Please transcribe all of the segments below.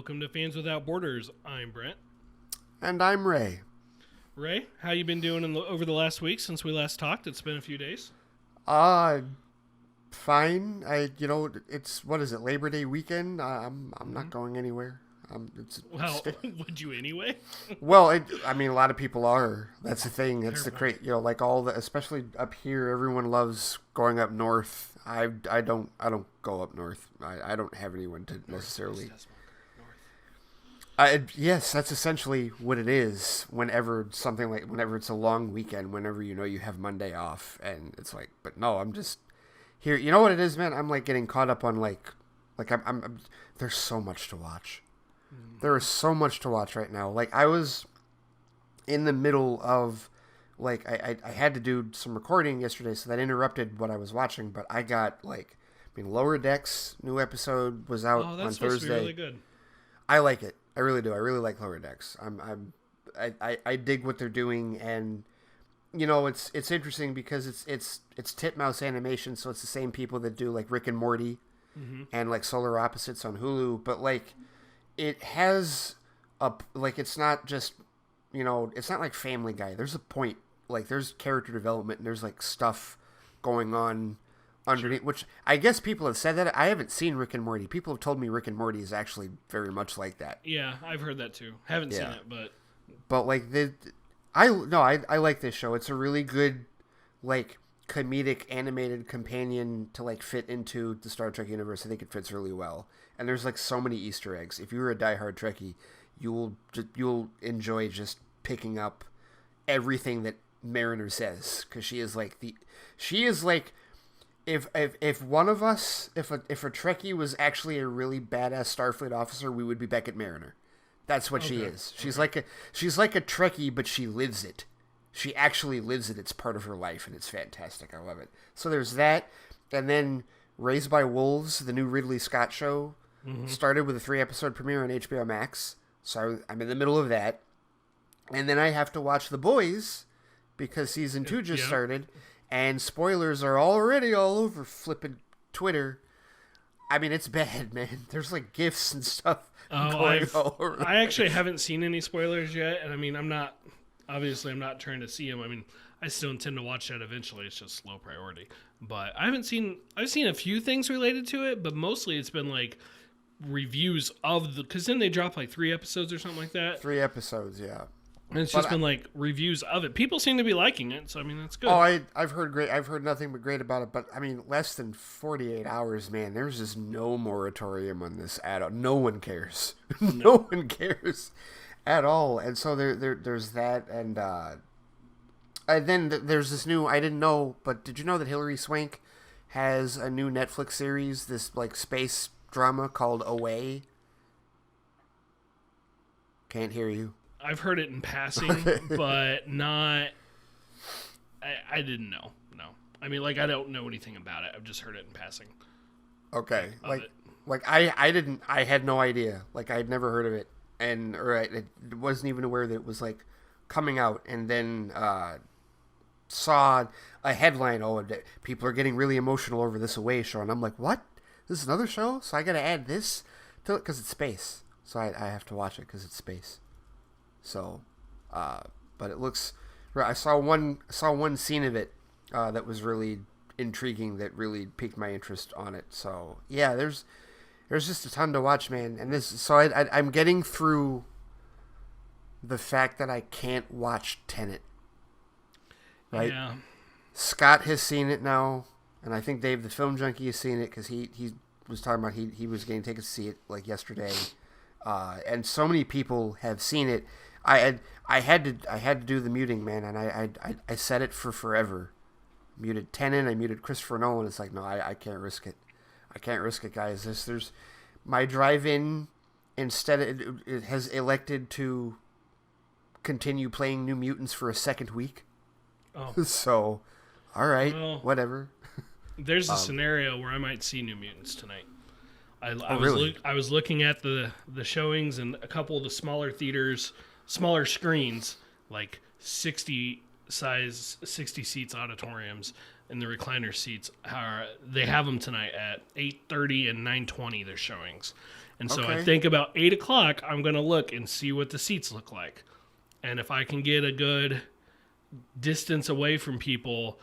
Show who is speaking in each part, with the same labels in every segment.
Speaker 1: welcome to Fans Without Borders. I'm Brent.
Speaker 2: And I'm Ray.
Speaker 1: Ray, how you been doing over the last week since we last talked? It's been a few days.
Speaker 2: Fine. It's what is it? Labor Day weekend. I'm not going anywhere.
Speaker 1: Would you anyway?
Speaker 2: Well, a lot of people are. That's the thing. That's the great. Like especially up here, everyone loves going up north. I don't go up north. I don't have anyone to necessarily. Yes, that's essentially what it is. Whenever it's a long weekend, whenever you have Monday off, and it's like, but no, I'm just here. You know what it is, man? I'm like getting caught up on I'm there's so much to watch. There is so much to watch right now. Like I was in the middle of I had to do some recording yesterday, so that interrupted what I was watching. But I got Lower Decks new episode was out on Thursday.
Speaker 1: Supposed to be really good.
Speaker 2: I like it. I really do. I really like Lower Decks. I dig what they're doing, and it's interesting because it's Titmouse Animation, so it's the same people that do like Rick and Morty and Solar Opposites on Hulu, but it has it's not just it's not like Family Guy. There's a point, there's character development and there's stuff going on underneath, which I guess people have said that. I haven't seen Rick and Morty. People have told me Rick and Morty is actually very much like that.
Speaker 1: Yeah, I've heard that too. Haven't seen it, but
Speaker 2: I like this show. It's a really good comedic animated companion to fit into the Star Trek universe. I think it fits really well. And there's so many Easter eggs. If you're a diehard Trekkie, you'll enjoy just picking up everything that Mariner says, because she is if one of us, if a Trekkie was actually a really badass Starfleet officer, we would be Beckett Mariner. That's what she is. She's like a Trekkie, but she lives it. She actually lives it. It's part of her life, and it's fantastic. I love it. So there's that, and then Raised by Wolves, the new Ridley Scott show, started with a 3-episode premiere on HBO Max. So I'm in the middle of that, and then I have to watch The Boys because season 2 just started. And spoilers are already all over flipping Twitter. It's bad, man. There's GIFs and stuff going all over.
Speaker 1: I actually haven't seen any spoilers yet, and I'm not trying to see them. I still intend to watch that eventually. It's just slow priority. But I've seen a few things related to it, but mostly it's been reviews of because then they drop 3 episodes or something like that.
Speaker 2: 3 episodes, yeah.
Speaker 1: And it's just been reviews of it. People seem to be liking it, so that's good.
Speaker 2: Oh, I've heard great. I've heard nothing but great about it. But less than 48 hours, man. There's just no moratorium on this at all. No one cares. No one cares at all. And so there's that, and then there's this new. I didn't know, but did you know that Hilary Swank has a new Netflix series? This space drama called Away. Can't hear you.
Speaker 1: I've heard it in passing, but not. I didn't know. No, I don't know anything about it. I've just heard it in passing.
Speaker 2: Okay, I didn't. I had no idea. I'd never heard of it, it wasn't even aware that it was coming out. And then saw a headline. Oh, people are getting really emotional over this Away show, and I'm like, what? This is another show? So I got to add this to it because it's space. So I have to watch it because it's space. So, but it looks. I saw one scene of it that was really intriguing. That really piqued my interest on it. So yeah, there's just a ton to watch, man. And I'm getting through the fact that I can't watch Tenet. Right.
Speaker 1: Yeah.
Speaker 2: Scott has seen it now, and I think Dave, the film junkie, has seen it because he was talking about he was getting tickets to see it yesterday, and so many people have seen it. I had to do the muting, man, and I set it for forever. Muted Tenet, I muted Christopher Nolan. It's no, I can't risk it. I can't risk it, guys. There's my drive-in instead. It has elected to continue playing New Mutants for a second week.
Speaker 1: Oh,
Speaker 2: so all right,
Speaker 1: well,
Speaker 2: whatever.
Speaker 1: There's a scenario where I might see New Mutants tonight.
Speaker 2: I
Speaker 1: was looking at the showings and a couple of the smaller theaters. Smaller screens, 60 seats auditoriums, and the recliner seats they have them tonight at 8:30 and 9:20. Their showings, And so I
Speaker 2: Okay.
Speaker 1: think about 8 o'clock, I'm going to look and see what the seats look like. And if I can get a good distance away from people,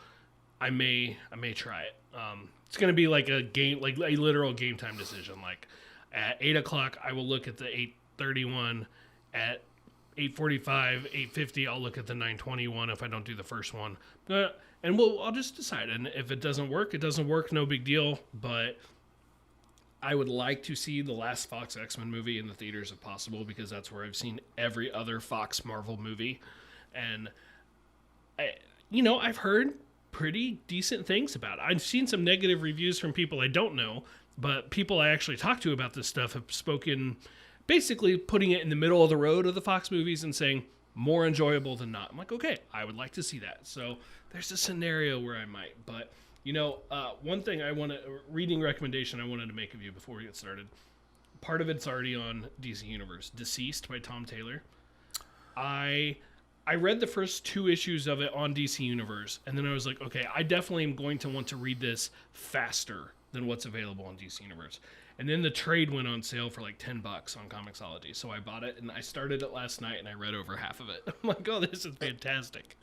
Speaker 1: I may try it. It's going to be like a game, like a literal game time decision. Like at 8 o'clock, I will look at the 8:31. At 8:45, 8:50, I'll look at the 9:21 if I don't do the first one. And I'll just decide. And if it doesn't work, it doesn't work. No big deal. But I would like to see the last Fox X-Men movie in the theaters if possible, because that's where I've seen every other Fox Marvel movie. And, I've heard pretty decent things about it. I've seen some negative reviews from people I don't know, but people I actually talked to about this stuff have spoken, basically putting it in the middle of the road of the Fox movies and saying more enjoyable than not. I'm like, okay, I would like to see that. So there's a scenario where I might, but one thing reading recommendation I wanted to make of you before we get started. Part of it's already on DC Universe. Deceased by Tom Taylor. I read the first 2 issues of it on DC Universe, and then I was like, okay, I definitely am going to want to read this faster than what's available on DC Universe. And then the trade went on sale for like $10 on Comixology. So I bought it and I started it last night and I read over half of it. I'm like, oh, this is fantastic.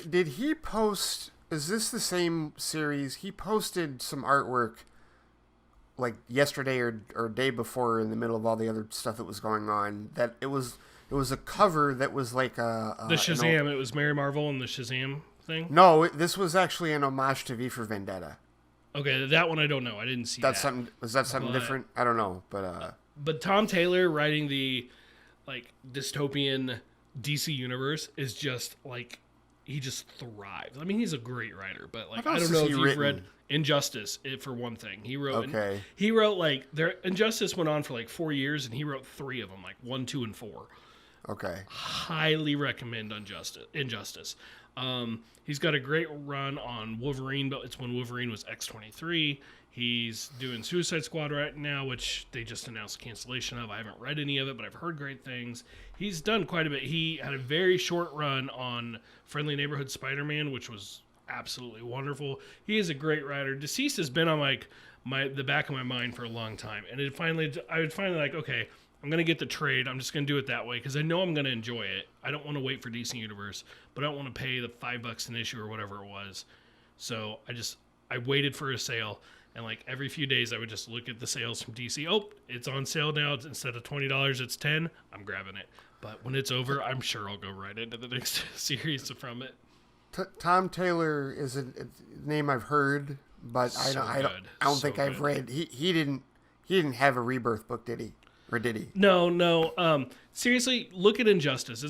Speaker 2: Did he post, is this the same series? He posted some artwork like yesterday or day before, in the middle of all the other stuff that was going on, that it was a cover that was like the
Speaker 1: Shazam. It was Mary Marvel and the Shazam thing?
Speaker 2: No, this was actually an homage to V for Vendetta.
Speaker 1: Okay, that one I don't know. I didn't see that.
Speaker 2: Was that something different? I don't know,
Speaker 1: But Tom Taylor writing the like dystopian DC universe is just like, he just thrives. I mean, he's a great writer, but like, I don't know if you've read Injustice, for one thing. He wrote like Injustice went on for like 4 years, and he wrote 3 of them, like 1, 2, and 4.
Speaker 2: Okay.
Speaker 1: Highly recommend Injustice. He's got a great run on Wolverine, but it's when Wolverine was X-23. He's doing Suicide Squad right now, which they just announced cancellation of. I haven't read any of it, but I've heard great things. He's done quite a bit. He had a very short run on Friendly Neighborhood Spider-Man, which was absolutely wonderful. He is a great writer. Deceased has been on like the back of my mind for a long time, and I would finally like, okay, I'm going to get the trade. I'm just going to do it that way because I know I'm going to enjoy it. I don't want to wait for DC Universe, but I don't want to pay the $5 an issue or whatever it was. So I waited for a sale, and like every few days I would just look at the sales from DC. Oh, it's on sale now. Instead of $20, it's $10. I'm grabbing it. But when it's over, I'm sure I'll go right into the next series from it.
Speaker 2: Tom Taylor is a name I've heard, but I don't think I've read. He didn't have a Rebirth book, did he? Or did he?
Speaker 1: No. Seriously, look at Injustice.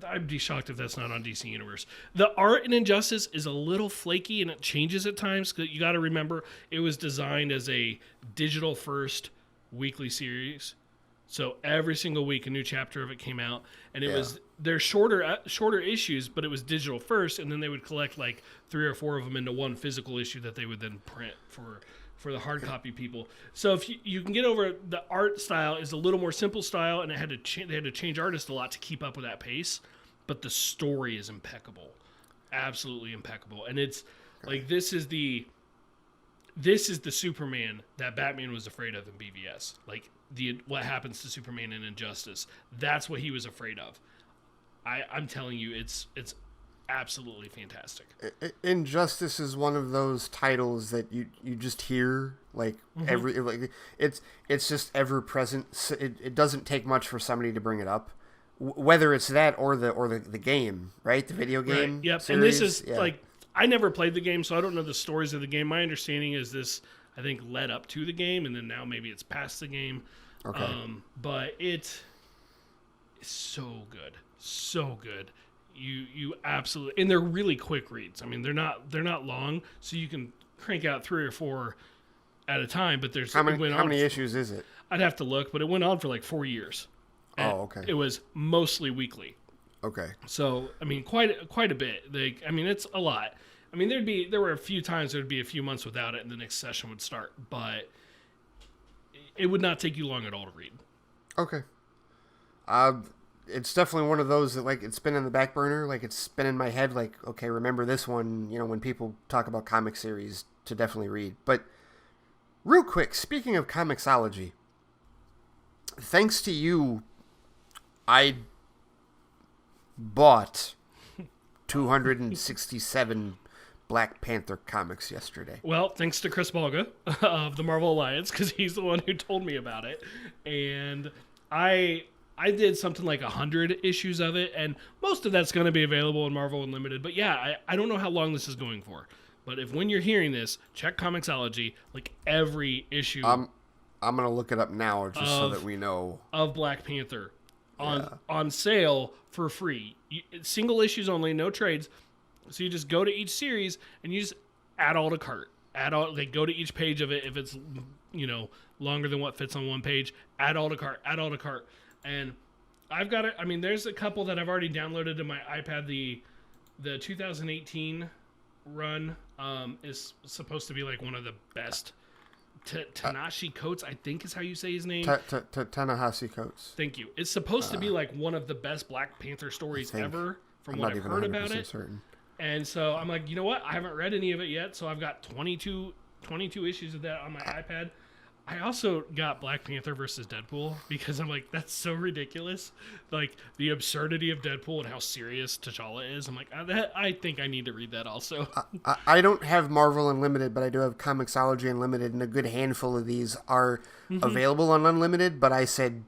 Speaker 1: I'd be shocked if that's not on DC Universe. The art in Injustice is a little flaky and it changes at times. You got to remember, it was designed as a digital-first weekly series. So every single week, a new chapter of it came out, and they're shorter issues, but it was digital first, and then they would collect like 3 or 4 of them into one physical issue that they would then print for the hard copy people. So if you can get over, the art style is a little more simple style, and they had to change artists a lot to keep up with that pace, but the story is impeccable, absolutely impeccable. And it's like, this is the Superman that Batman was afraid of in BVS. Like what happens to Superman in Injustice, that's what he was afraid of. I'm telling you, it's absolutely fantastic.
Speaker 2: Injustice is one of those titles that you just hear it's just ever present. It doesn't take much for somebody to bring it up, whether it's that or the game, right? The video game.
Speaker 1: Right. Yep.
Speaker 2: Series.
Speaker 1: And this is like, I never played the game, so I don't know the stories of the game. My understanding is this, I think, led up to the game, and then now maybe it's past the game.
Speaker 2: Okay.
Speaker 1: But it's so good. So good. You absolutely, and they're really quick reads. I mean, they're not long, so you can crank out 3 or 4 at a time. But there's
Speaker 2: how many issues is it?
Speaker 1: I'd have to look, but it went on for like 4 years. And
Speaker 2: okay.
Speaker 1: It was mostly weekly.
Speaker 2: Okay.
Speaker 1: So I mean, quite a bit. It's a lot. I mean, there were a few times there'd be a few months without it, and the next session would start, but it would not take you long at all to read.
Speaker 2: Okay. It's definitely one of those that, like, it's been in the back burner. Like, it's been in my head, like, okay, remember this one, when people talk about comic series, to definitely read. But real quick, speaking of Comixology, thanks to you, I bought 267 Black Panther comics yesterday.
Speaker 1: Well, thanks to Chris Balga of the Marvel Alliance, because he's the one who told me about it. And I did something like 100 issues of it, and most of that's going to be available in Marvel Unlimited. But yeah, I don't know how long this is going for. But if when you're hearing this, check Comixology, like every issue.
Speaker 2: I'm going to look it up now just so that we know.
Speaker 1: Of Black Panther on sale for free. Single issues only, no trades. So you just go to each series and you just add all to cart. Go to each page of it. If it's, longer than what fits on one page, add all to cart. And I've got it. I mean, there's a couple that I've already downloaded to my iPad. The 2018 run is supposed to be like one of the best. Tanahashi Coates, I think is how you say his name.
Speaker 2: Tanahashi Coates.
Speaker 1: Thank you. It's supposed to be like one of the best Black Panther stories ever, from what I've heard about it. Certain. And so I'm like, you know what? I haven't read any of it yet, so I've got 22 issues of that on my iPad. I also got Black Panther versus Deadpool because I'm like, that's so ridiculous. Like, the absurdity of Deadpool and how serious T'Challa is. I'm like, I think I need to read that also.
Speaker 2: I don't have Marvel Unlimited, but I do have Comixology Unlimited, and a good handful of these are available on Unlimited, but I said,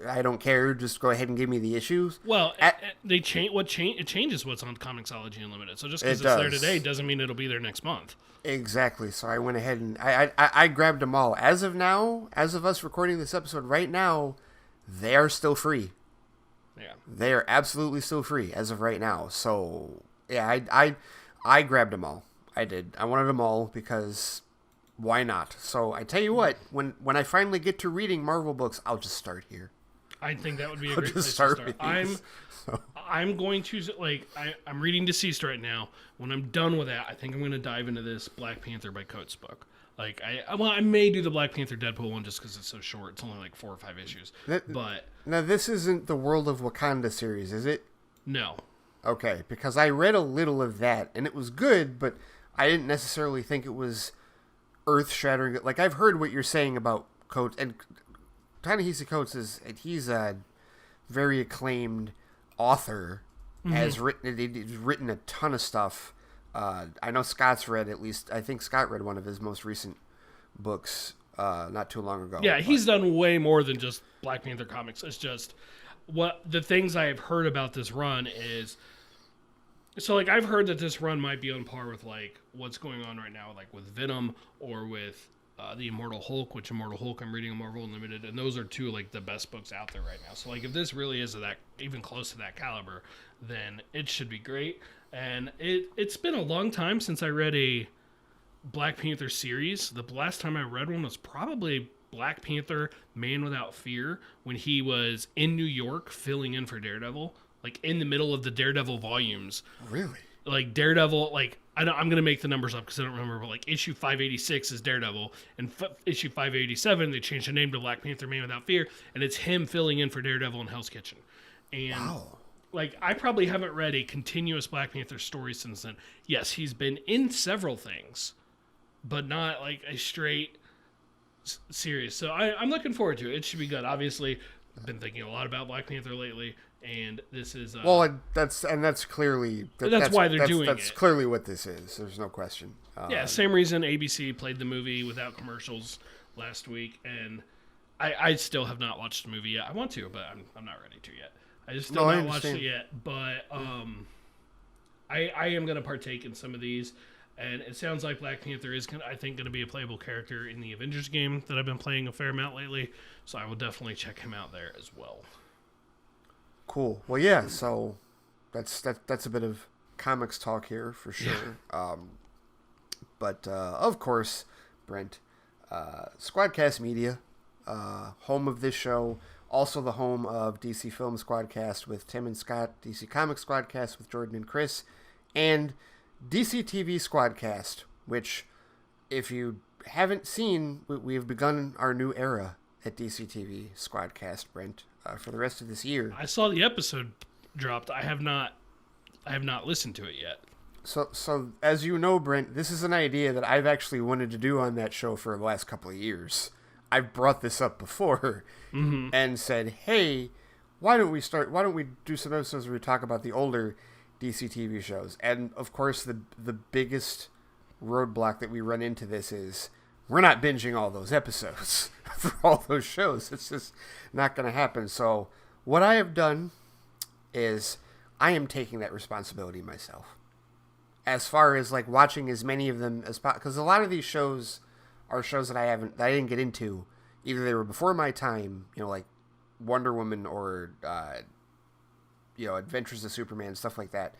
Speaker 2: I don't care, just go ahead and give me the issues.
Speaker 1: Well, it changes what's on Comixology Unlimited. So just because it's there today doesn't mean it'll be there next month.
Speaker 2: Exactly. So I went ahead and I grabbed them all. As of now, as of us recording this episode right now, they are still free.
Speaker 1: Yeah.
Speaker 2: They are absolutely still free as of right now. So yeah, I grabbed them all. I did. I wanted them all because why not? So I tell you what, when I finally get to reading Marvel books, I'll just start here.
Speaker 1: I think that would be a great place to start. I'm going to, I'm reading Deceased right now. When I'm done with that, I think I'm going to dive into this Black Panther by Coates book. Like, I may do the Black Panther Deadpool one just because it's so short. It's only like 4 or 5 issues.
Speaker 2: Now, this isn't the World of Wakanda series, is it?
Speaker 1: No.
Speaker 2: Okay, because I read a little of that, and it was good, but I didn't necessarily think it was earth-shattering. Like, I've heard what you're saying about Coates, and Ta-Nehisi Coates he's a very acclaimed author. He's written a ton of stuff. I know Scott's read, at least I think Scott read one of his most recent books not too long ago.
Speaker 1: Yeah, he's done way more than just Black Panther comics. It's just what the things I have heard about this run is. So, like, I've heard that this run might be on par with, like, what's going on right now, like, with Venom or with the Immortal Hulk, which Immortal Hulk I'm reading on Marvel Unlimited, and those are two, like, the best books out there right now. So, like, if this really is that even close to that caliber, then it should be great. And it's been a long time since I read a Black Panther series. The last time I read one was probably Black Panther Man Without Fear, when he was in New York filling in for Daredevil, like in the middle of the Daredevil volumes.
Speaker 2: Really?
Speaker 1: Like Daredevil, like I'm going to make the numbers up because I don't remember, but like issue 586 is Daredevil, and issue 587 they changed the name to Black Panther Man Without Fear, and it's him filling in for Daredevil in Hell's Kitchen. And like, I probably haven't read a continuous Black Panther story since then. Yes, he's been in several things, but not like a straight series. So I'm looking forward to it. It should be good. Obviously, I've been thinking a lot about Black Panther lately, and this is
Speaker 2: that's clearly
Speaker 1: that's why they're doing it.
Speaker 2: That's clearly what this is. There's no question.
Speaker 1: Yeah, same reason ABC played the movie without commercials last week, and I still have not watched the movie yet. I want to, but I'm not ready to yet. I just still not watched it yet, but I am going to partake in some of these, and it sounds like Black Panther is, I think, going to be a playable character in the Avengers game that I've been playing a fair amount lately, so I will definitely check him out there as well.
Speaker 2: Cool. Well, yeah, so that's a bit of comics talk here for sure. Yeah. But of course, Brent, Squadcast Media, home of this show, also the home of DC Film Squadcast with Tim and Scott, DC Comics Squadcast with Jordan and Chris, and DC TV Squadcast, which, if you haven't seen, we've begun our new era at DC TV Squadcast, Brent, for the rest of this year.
Speaker 1: I saw the episode dropped. I have not listened to it yet.
Speaker 2: So as you know, Brent, this is an idea that I've actually wanted to do on that show for the last couple of years. I've brought this up before and said, hey, why don't we do some episodes where we talk about the older DC TV shows? And of course, the biggest roadblock that we run into this is we're not binging all those episodes for all those shows. It's just not going to happen. So what I have done is I am taking that responsibility myself. As far as like watching as many of them as possible, because a lot of these shows are shows that I didn't get into. Either they were before my time, like Wonder Woman or Adventures of Superman, stuff like that,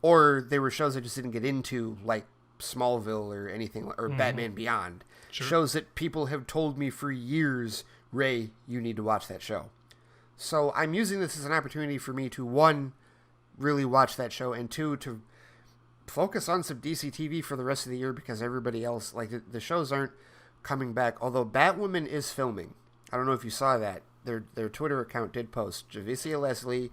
Speaker 2: or they were shows I just didn't get into, like Smallville or anything, or Batman Beyond. Sure. Shows that people have told me for years, Ray, you need to watch that show. So I'm using this as an opportunity for me to, one, really watch that show, and two, to focus on some DC TV for the rest of the year, because everybody else, like the shows aren't coming back. Although Batwoman is filming. I don't know if you saw that. Their Twitter account did post. Javicia Leslie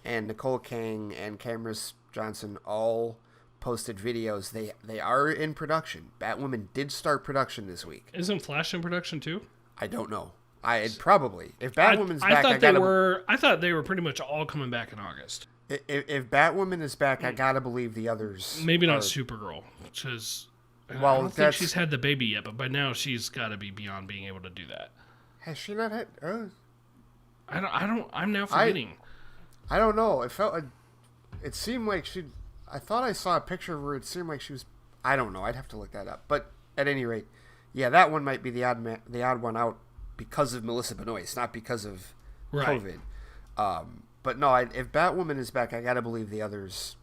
Speaker 2: and Nicole Kang and Cameron Johnson all posted videos. They are in production. Batwoman did start production this week.
Speaker 1: Isn't Flash in production too?
Speaker 2: I don't know. Probably. If Batwoman's back,
Speaker 1: I thought they were pretty much all coming back in August.
Speaker 2: If Batwoman is back, I gotta believe the others.
Speaker 1: Maybe not Supergirl, because I don't think she's had the baby yet. But by now, she's got to be beyond being able to do that.
Speaker 2: Has she not had?
Speaker 1: I'm now forgetting.
Speaker 2: I don't know. It seemed like she. I thought I saw a picture of her. It seemed like she was. I don't know. I'd have to look that up. But at any rate, yeah, that one might be the odd one out because of Melissa Benoist, not because of COVID. But no, if Batwoman is back, I gotta believe the others,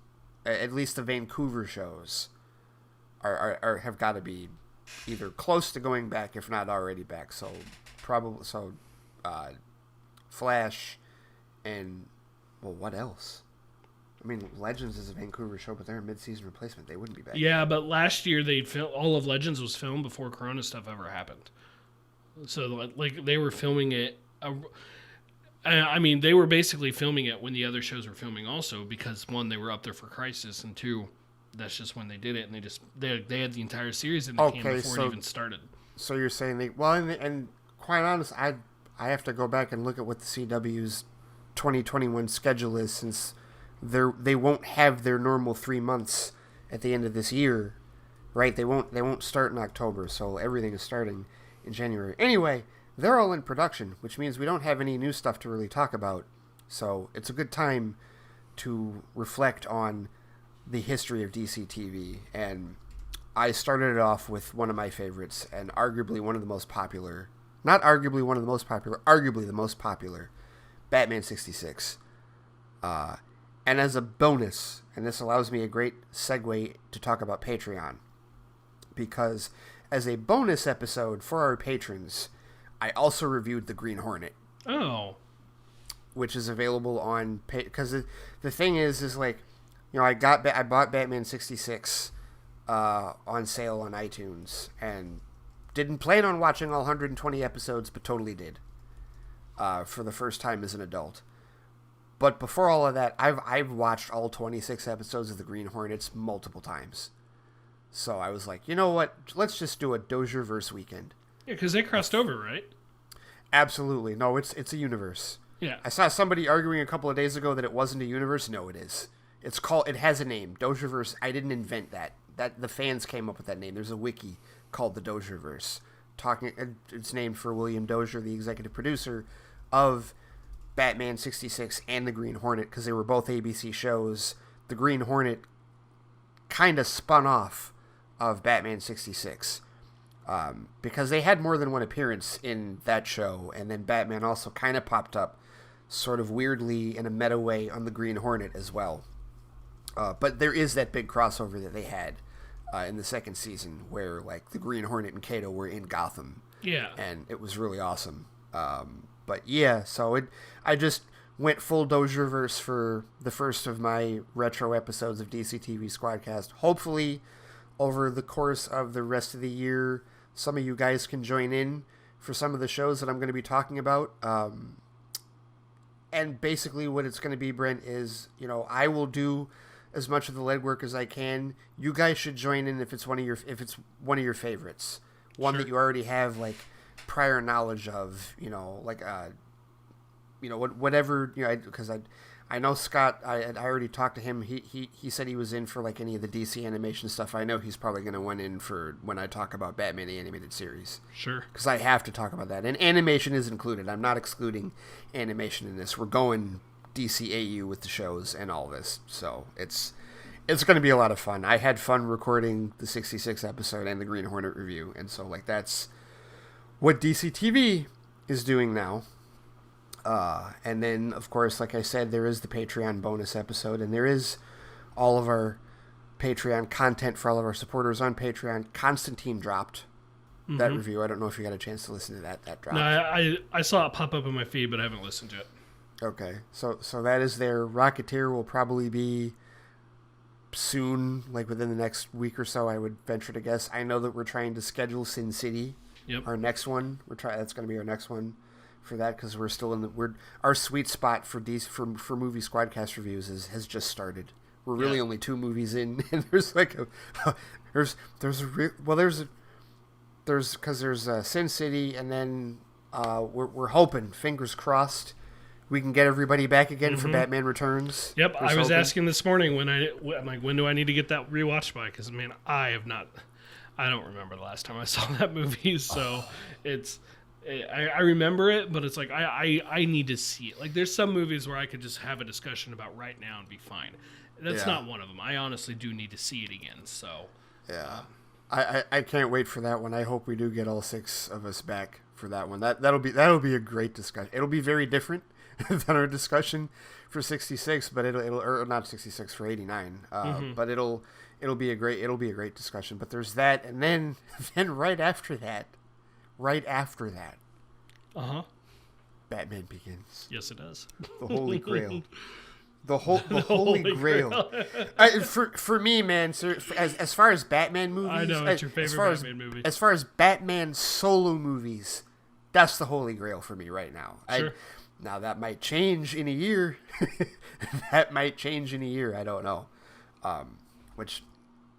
Speaker 2: at least the Vancouver shows, have got to be either close to going back, if not already back. So Flash, and what else? I mean, Legends is a Vancouver show, but they're a mid-season replacement. They wouldn't be back.
Speaker 1: Yeah, but last year all of Legends was filmed before Corona stuff ever happened. So like they were filming it. I mean, they were basically filming it when the other shows were filming also, because one, they were up there for Crisis, and two, that's just when they did it, and they had the entire series in the can before it even started. So
Speaker 2: you're saying and quite honest, I have to go back and look at what the CW's 2021 schedule is, since they won't have their normal 3 months at the end of this year, right? They won't start in October, so everything is starting in January. Anyway, they're all in production, which means we don't have any new stuff to really talk about. So it's a good time to reflect on the history of DC TV. And I started it off with one of my favorites, and arguably one of the most popular, not arguably one of the most popular, arguably the most popular, Batman 66. And as a bonus, and this allows me a great segue to talk about Patreon, because as a bonus episode for our patrons, I also reviewed the Green Hornet.
Speaker 1: Oh.
Speaker 2: Which is available on... Because the thing is like, I bought Batman 66 on sale on iTunes, and didn't plan on watching all 120 episodes, but totally did for the first time as an adult. But before all of that, I've watched all 26 episodes of the Green Hornets multiple times. So I was like, you know what? Let's just do a Dozierverse weekend. Yeah,
Speaker 1: because they crossed over, right?
Speaker 2: Absolutely. No, it's a universe.
Speaker 1: Yeah.
Speaker 2: I saw somebody arguing a couple of days ago that it wasn't a universe. No, it is. It has a name. Dozierverse. I didn't invent that. The fans came up with that name. There's a wiki called the Dozierverse. It's named for William Dozier, the executive producer of Batman 66 and the Green Hornet, because they were both ABC shows. The Green Hornet kind of spun off of Batman 66. Because they had more than one appearance in that show, and then Batman also kind of popped up sort of weirdly in a meta way on the Green Hornet as well. But there is that big crossover that they had in the second season where like the Green Hornet and Kato were in Gotham.
Speaker 1: Yeah.
Speaker 2: And it was really awesome. But yeah, so I just went full Dozierverse for the first of my retro episodes of DC TV Squadcast. Hopefully, over the course of the rest of the year, some of you guys can join in for some of the shows that I'm going to be talking about. And basically what it's going to be, Brent, is, I will do as much of the legwork as I can. You guys should join in if it's one of your favorites. One that you already have, like, prior knowledge of, whatever, because I know Scott. I already talked to him. He said he was in for like any of the DC animation stuff. I know he's probably going to went in for when I talk about Batman the animated series.
Speaker 1: Sure. Because
Speaker 2: I have to talk about that, and animation is included. I'm not excluding animation in this. We're going DCAU with the shows and all this, so it's going to be a lot of fun. I had fun recording the 66 episode and the Green Hornet review, and so like that's what DC TV is doing now. And then, of course, like I said, there is the Patreon bonus episode, and there is all of our Patreon content for all of our supporters on Patreon. Constantine dropped that review. I don't know if you got a chance to listen to that. That dropped.
Speaker 1: No, I saw it pop up in my feed, but I haven't listened to it.
Speaker 2: Okay, so that is there. Rocketeer will probably be soon, like within the next week or so, I would venture to guess. I know that we're trying to schedule Sin City.
Speaker 1: Yep.
Speaker 2: Our next one. That's going to be our next one. For that, because we're still in our sweet spot for movie Squadcast reviews has just started. We're really only 2 movies in, and there's like there's Sin City, and then we're hoping, fingers crossed, we can get everybody back again for Batman Returns.
Speaker 1: Yep, I was asking this morning when do I need to get that rewatched by? Because man, I don't remember the last time I saw that movie, so it's. I remember it, but it's like I need to see it. Like there's some movies where I could just have a discussion about right now and be fine. That's not one of them. I honestly do need to see it again. So
Speaker 2: yeah, I can't wait for that one. I hope we do get all 6 of us back for that one. That'll be a great discussion. It'll be very different than our discussion for 66, but it'll or not 66 for 89. But it'll be a great discussion. But there's that, and then right after that. Batman Begins.
Speaker 1: Yes, it does.
Speaker 2: The Holy Grail. The Holy Grail. For me, man, as far as Batman movies,
Speaker 1: I know it's your favorite Batman movie.
Speaker 2: As far as Batman solo movies, that's the Holy Grail for me right now.
Speaker 1: Sure.
Speaker 2: Now that might change in a year. I don't know. Which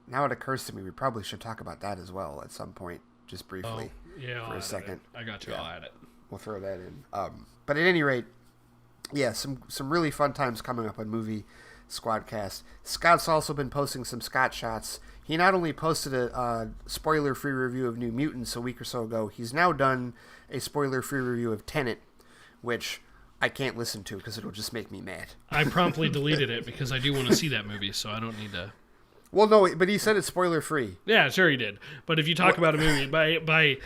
Speaker 2: now it occurs to me we probably should talk about that as well at some point, just briefly. For a second.
Speaker 1: I got you. I'll add it.
Speaker 2: We'll throw that in. But at any rate, some really fun times coming up on Movie Squadcast. Scott's also been posting some Scott shots. He not only posted a spoiler-free review of New Mutants a week or so ago, he's now done a spoiler-free review of Tenet, which I can't listen to because it'll just make me mad.
Speaker 1: I promptly deleted it because I do want to see that movie, so I don't need to...
Speaker 2: Well, no, but he said it's spoiler-free.
Speaker 1: Yeah, sure he did. But if you talk about a movie, by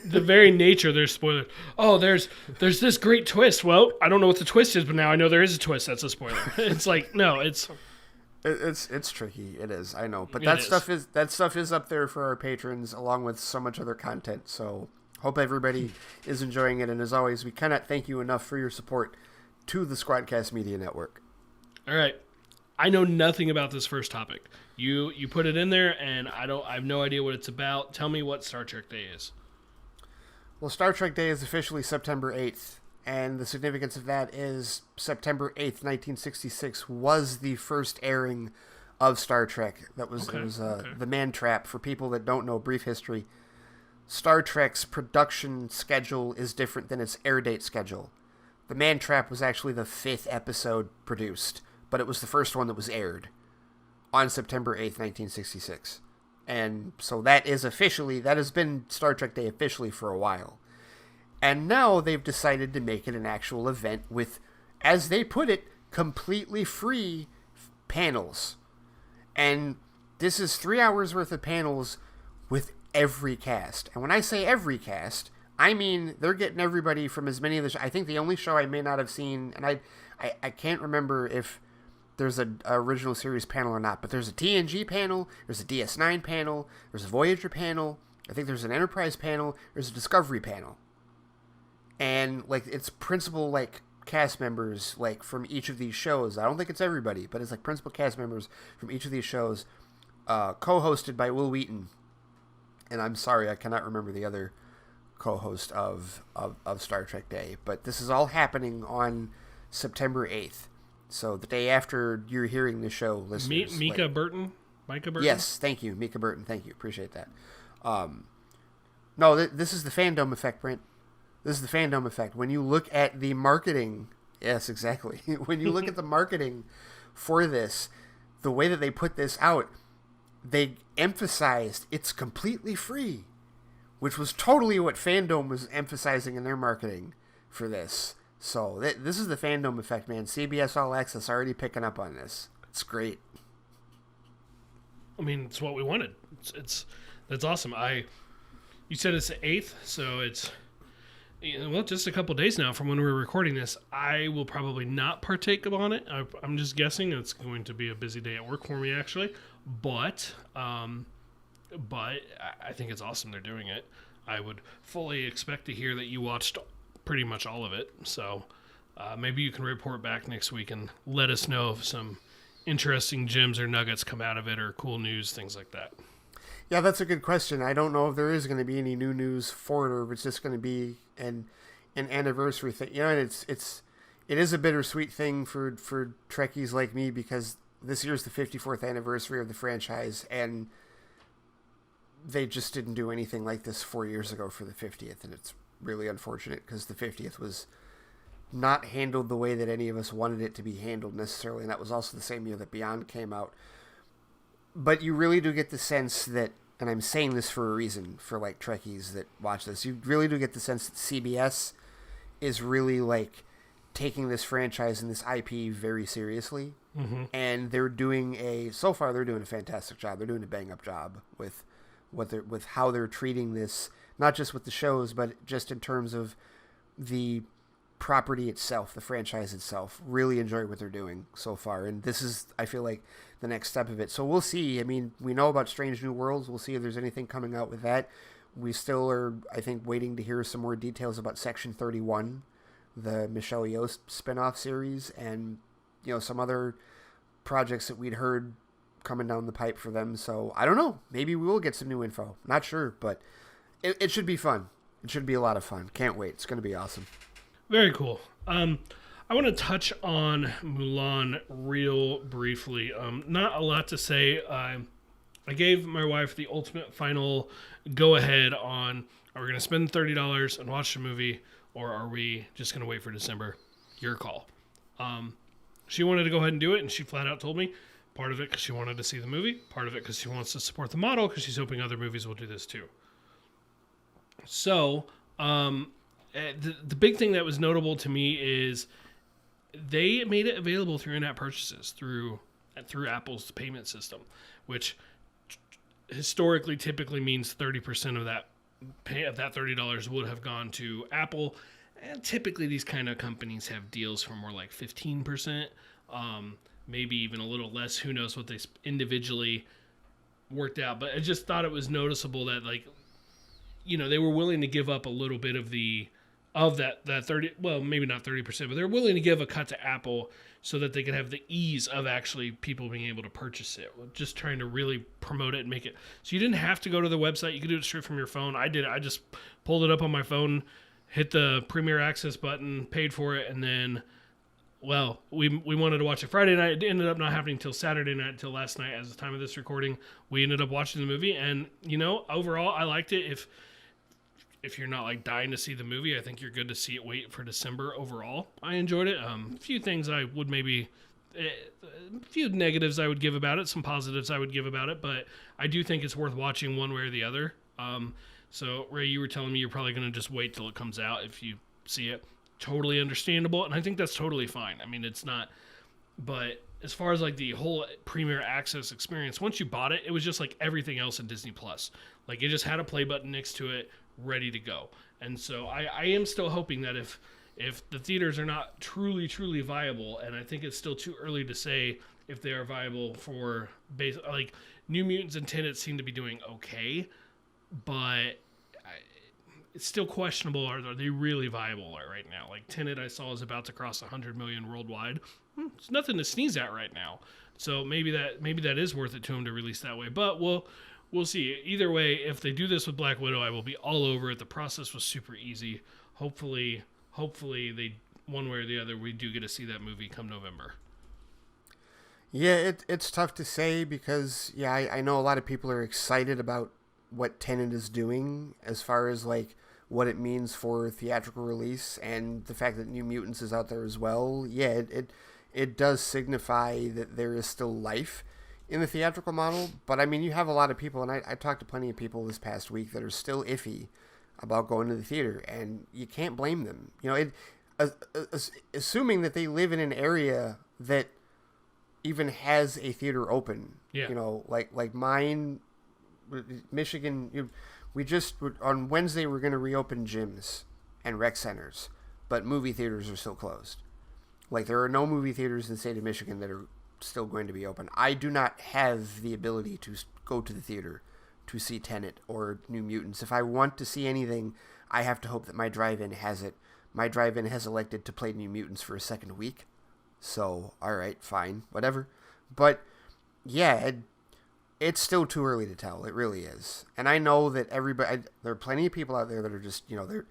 Speaker 1: the very nature, there's spoilers. Oh, there's this great twist. Well, I don't know what the twist is, but now I know there is a twist. That's a spoiler. It's like, no, it's
Speaker 2: tricky. It is. I know, but that stuff is up there for our patrons, along with so much other content. So hope everybody is enjoying it. And as always, we cannot thank you enough for your support to the Squadcast Media Network.
Speaker 1: All right, I know nothing about this first topic. You put it in there, and I have no idea what it's about. Tell me what Star Trek Day is.
Speaker 2: Well, Star Trek Day is officially September 8th, and the significance of that is September 8th, 1966 was the first airing of Star Trek. It was the Man Trap. For people that don't know brief history, Star Trek's production schedule is different than its air date schedule. The Man Trap was actually the 5th episode produced, but it was the first one that was aired on September 8th, 1966. And so that has been Star Trek Day officially for a while. And now they've decided to make it an actual event with, as they put it, completely free panels. And this is 3 hours worth of panels with every cast. And when I say every cast, I mean they're getting everybody from as many of the... I think the only show I may not have seen, and I can't remember if there's an original series panel or not, but there's a TNG panel, there's a DS9 panel, there's a Voyager panel, I think there's an Enterprise panel, there's a Discovery panel. And, like, it's principal, like, cast members, like, from each of these shows. I don't think it's everybody, but it's, like, principal cast members from each of these shows, co-hosted by Will Wheaton. And I'm sorry, I cannot remember the other co-host of Star Trek Day. But this is all happening on September 8th. So the day after you're hearing the show, listeners.
Speaker 1: Micah Burton?
Speaker 2: Yes, thank you. Micah Burton, thank you. Appreciate that. No, this is the fandom effect, Brent. This is the fandom effect. When you look at the marketing, yes, exactly. When you look at the marketing for this, the way that they put this out, they emphasized it's completely free, which was totally what fandom was emphasizing in their marketing for this. So this is the fandom effect, man. CBS All Access already picking up on this. It's great.
Speaker 1: I mean, it's what we wanted. That's awesome. You said it's the 8th, so it's just a couple days now from when we're recording this. I will probably not partake on it. I'm just guessing it's going to be a busy day at work for me, actually. But I think it's awesome they're doing it. I would fully expect to hear that you watched pretty much all of it. So maybe you can report back next week and let us know if some interesting gems or nuggets come out of it, or cool news, things like that.
Speaker 2: Yeah, that's a good question. I don't know if there is going to be any new news for it, or if it's just going to be an anniversary thing. You know, and it is a bittersweet thing for Trekkies like me, because this year's the 54th anniversary of the franchise, and they just didn't do anything like this 4 years ago for the 50th, and it's really unfortunate because the 50th was not handled the way that any of us wanted it to be handled necessarily, and that was also the same year that Beyond came out. But you really do get the sense that, and I'm saying this for a reason, for like Trekkies that watch this, you really do get the sense that CBS is really like taking this franchise and this IP very seriously. Mm-hmm. And so far they're doing a fantastic job. They're doing a bang up job with how they're treating this, not just with the shows, but just in terms of the property itself, the franchise itself. Really enjoy what they're doing so far, and this is, I feel like, the next step of it. So we'll see. I mean, we know about Strange New Worlds. We'll see if there's anything coming out with that. We still are, I think, waiting to hear some more details about Section 31, the Michelle Yeoh spinoff series, and some other projects that we'd heard coming down the pipe for them. So I don't know. Maybe we will get some new info. Not sure, but it should be fun. It should be a lot of fun. Can't wait. It's going to be awesome.
Speaker 1: Very cool. I want to touch on Mulan real briefly. Not a lot to say. I gave my wife the ultimate final go-ahead on, are we going to spend $30 and watch the movie, or are we just going to wait for December? Your call. She wanted to go ahead and do it, and she flat out told me, part of it because she wanted to see the movie, part of it because she wants to support the model, because she's hoping other movies will do this too. So, the big thing that was notable to me is they made it available through in-app purchases through Apple's payment system, which historically typically means 30% of that $30 would have gone to Apple. And typically these kind of companies have deals for more like 15%, maybe even a little less. Who knows what they individually worked out. But I just thought it was noticeable that, like, they were willing to give up a little bit of that 30, well, maybe not 30%, but they're willing to give a cut to Apple so that they could have the ease of actually people being able to purchase it. Just trying to really promote it and make it so you didn't have to go to the website. You could do it straight from your phone. I did. I just pulled it up on my phone, hit the Premier Access button, paid for it, and then, well, we wanted to watch it Friday night. It ended up not happening until Saturday night, until last night. As the time of this recording, we ended up watching the movie, and overall, I liked it. If you're not like dying to see the movie, I think you're good to see it. Wait for December. Overall, I enjoyed it. A few things I would maybe, a few negatives I would give about it, some positives I would give about it, but I do think it's worth watching one way or the other. So Ray, you were telling me you're probably going to just wait till it comes out if you see it. Totally understandable, and I think that's totally fine. I mean, it's not, but as far as like the whole Premier Access experience, once you bought it, it was just like everything else in Disney Plus. Like, it just had a play button next to it, ready to go. And so I am still hoping that if the theaters are not truly viable, and I think it's still too early to say if they are viable for like New Mutants and Tenet seem to be doing okay, but it's still questionable. Are they really viable right now? Like Tenet, I saw, is about to cross 100 million worldwide. It's nothing to sneeze at right now. So maybe that is worth it to them to release that way. But we'll see. Either way, if they do this with Black Widow, I will be all over it. The process was super easy. Hopefully they, one way or the other, we do get to see that movie come November.
Speaker 2: Yeah, it's tough to say because, I know a lot of people are excited about what Tenet is doing as far as like what it means for theatrical release, and the fact that New Mutants is out there as well. Yeah, it does signify that there is still life in the theatrical model. But I mean, you have a lot of people, and I talked to plenty of people this past week that are still iffy about going to the theater, and you can't blame them. You know, assuming that they live in an area that even has a theater open.
Speaker 1: Yeah.
Speaker 2: You know, like mine, Michigan. We just on Wednesday we're going to reopen gyms and rec centers, but movie theaters are still closed. Like, there are no movie theaters in the state of Michigan that are still going to be open. I do not have the ability to go to the theater to see Tenet or New Mutants. If I want to see anything, I have to hope that my drive-in has it. My drive-in has elected to play New Mutants for a second week. So, all right, fine, whatever. But, yeah, it's still too early to tell. It really is. And I know that there are plenty of people out there that are just, you know,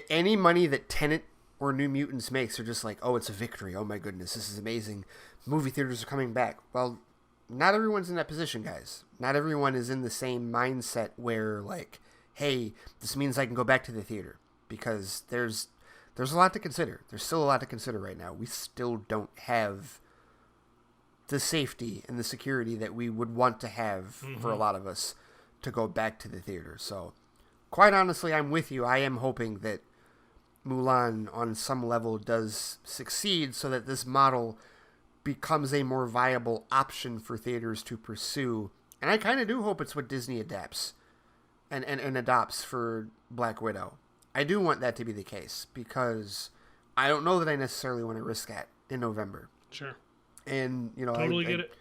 Speaker 2: any money that Tenet or New Mutants makes are just like, oh, it's a victory. Oh my goodness, this is amazing. Movie theaters are coming back. Well, not everyone's in that position, guys. Not everyone is in the same mindset where, like, hey, this means I can go back to the theater. Because there's a lot to consider. There's still a lot to consider right now. We still don't have the safety and the security that we would want to have for a lot of us to go back to the theater. So, quite honestly, I'm with you. I am hoping that Mulan on some level does succeed so that this model becomes a more viable option for theaters to pursue. And I kind of do hope it's what Disney adapts and adopts for Black Widow. I do want that to be the case because I don't know that I necessarily want to risk that in November.
Speaker 1: Sure.
Speaker 2: And, you know,
Speaker 1: totally get it.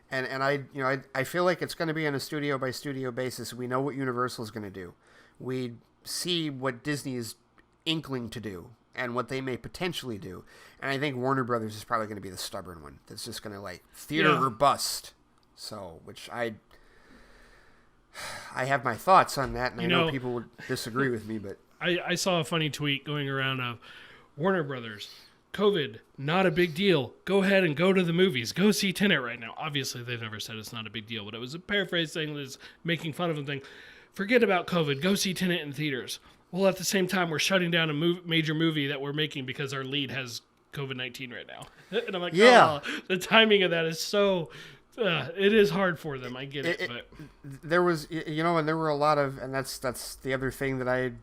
Speaker 2: And I feel like it's going to be on a studio by studio basis. We know what Universal is going to do. We see what Disney is inkling to do and what they may potentially do. And I think Warner Brothers is probably going to be the stubborn one that's just going to, like, theater or bust. So, which I have my thoughts on that, and I know people would disagree with me, but
Speaker 1: I saw a funny tweet going around of Warner Brothers, COVID, not a big deal. Go ahead and go to the movies. Go see Tenet right now. Obviously, they've never said it's not a big deal, but it was a paraphrase thing that's making fun of them thing. Forget about COVID. Go see Tenet in theaters. Well, at the same time, we're shutting down a major movie that we're making because our lead has COVID-19 right now. And I'm like, oh, the timing of that is so... it is hard for them. I get it. But
Speaker 2: there was, you know, and there were a lot of... And that's the other thing that I